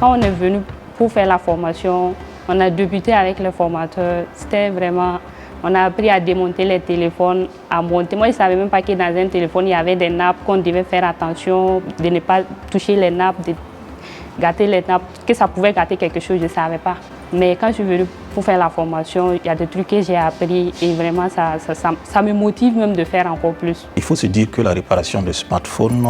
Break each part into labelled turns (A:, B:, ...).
A: Quand on est venu pour faire la formation, on a débuté avec le formateur. C'était vraiment... On a appris à démonter les téléphones, à monter. Moi, je ne savais même pas que dans un téléphone, il y avait des nappes, qu'on devait faire attention, de ne pas toucher les nappes, de gâter les nappes, que ça pouvait gâter quelque chose, je ne savais pas. Mais quand je suis venue pour faire la formation, il y a des trucs que j'ai appris et vraiment, ça me motive même de faire encore plus.
B: Il faut se dire que la réparation de smartphones,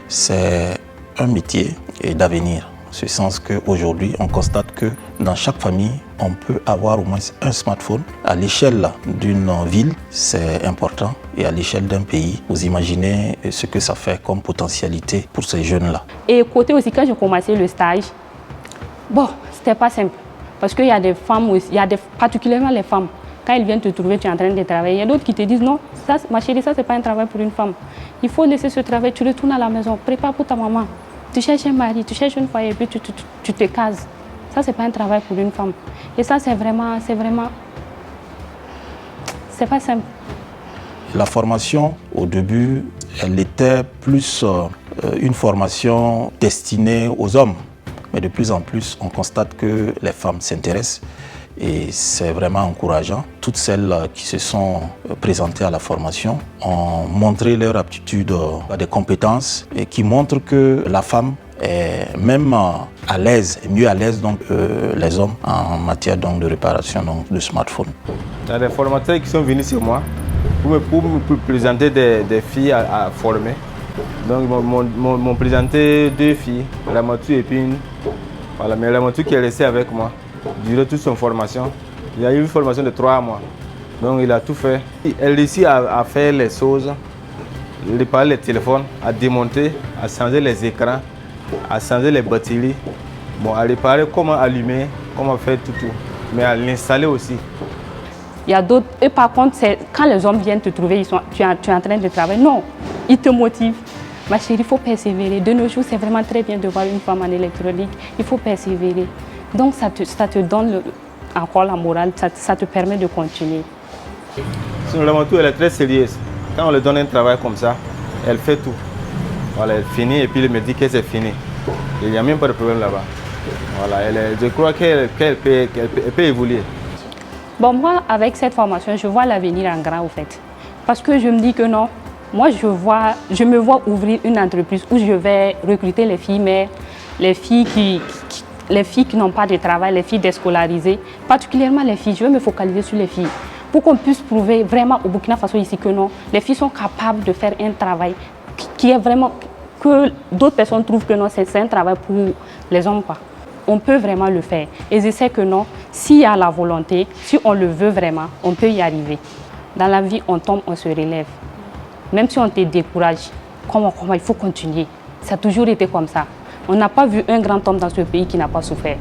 B: c'est un métier d'avenir. En ce sens qu'aujourd'hui, on constate que dans chaque famille, on peut avoir au moins un smartphone. À l'échelle d'une ville, c'est important. Et à l'échelle d'un pays, vous imaginez ce que ça fait comme potentialité pour ces jeunes-là.
A: Et côté aussi, quand j'ai commencé le stage, bon, c'était pas simple. Parce qu'il y a des femmes aussi, particulièrement les femmes, quand elles viennent te trouver, tu es en train de travailler. Il y a d'autres qui te disent non, ça, ma chérie, ça, c'est pas un travail pour une femme. Il faut laisser ce travail, tu retournes à la maison, prépare pour ta maman. Tu cherches un mari, tu cherches une foyer et puis tu te cases. Ça, c'est pas un travail pour une femme. Et ça, c'est pas simple.
B: La formation, au début, elle était plus une formation destinée aux hommes. Mais de plus en plus, on constate que les femmes s'intéressent et c'est vraiment encourageant. Toutes celles qui se sont présentées à la formation ont montré leur aptitude à des compétences et qui montrent que la femme est même à l'aise, mieux à l'aise les hommes en matière de réparation de smartphones.
C: Il y a des formateurs qui sont venus sur moi pour me présenter des filles à former. Donc ils m'ont présenté 2 filles, Ramatou et puis une. Voilà, mais Ramatou qui est resté avec moi durant toute son formation. Il y a eu une formation de 3 mois. Donc il a tout fait. Elle réussit à faire les choses, réparer les téléphones, à démonter, à changer les écrans, à changer les batteries. Bon, à réparer comment allumer, comment faire tout. Mais à l'installer aussi.
A: Il y a d'autres, et par contre, quand les hommes viennent te trouver, tu es en train de travailler. Non, ils te motivent. Ma chérie, il faut persévérer. De nos jours, c'est vraiment très bien de voir une femme en électronique. Il faut persévérer. Donc, ça te donne encore la morale, ça te permet de continuer.
C: Sinon, Ramatou, elle est très sérieuse. Quand on lui donne un travail comme ça, elle fait tout. Voilà, elle finit et puis elle me dit que c'est fini. Il n'y a même pas de problème là-bas. Voilà, je crois qu'elle peut évoluer.
A: Bon, moi, avec cette formation, je vois l'avenir en grand, au fait. Parce que je me dis que non, moi, je me vois ouvrir une entreprise où je vais recruter les filles mères, les filles qui n'ont pas de travail, les filles déscolarisées, particulièrement les filles. Je vais me focaliser sur les filles pour qu'on puisse prouver vraiment au Burkina Faso ici que non, les filles sont capables de faire un travail qui est vraiment, que d'autres personnes trouvent que non, c'est un travail pour les hommes, quoi. On peut vraiment le faire. Et je sais que non, s'il y a la volonté, si on le veut vraiment, on peut y arriver. Dans la vie, on tombe, on se relève. Même si on te décourage, comment il faut continuer. Ça a toujours été comme ça. On n'a pas vu un grand homme dans ce pays qui n'a pas souffert.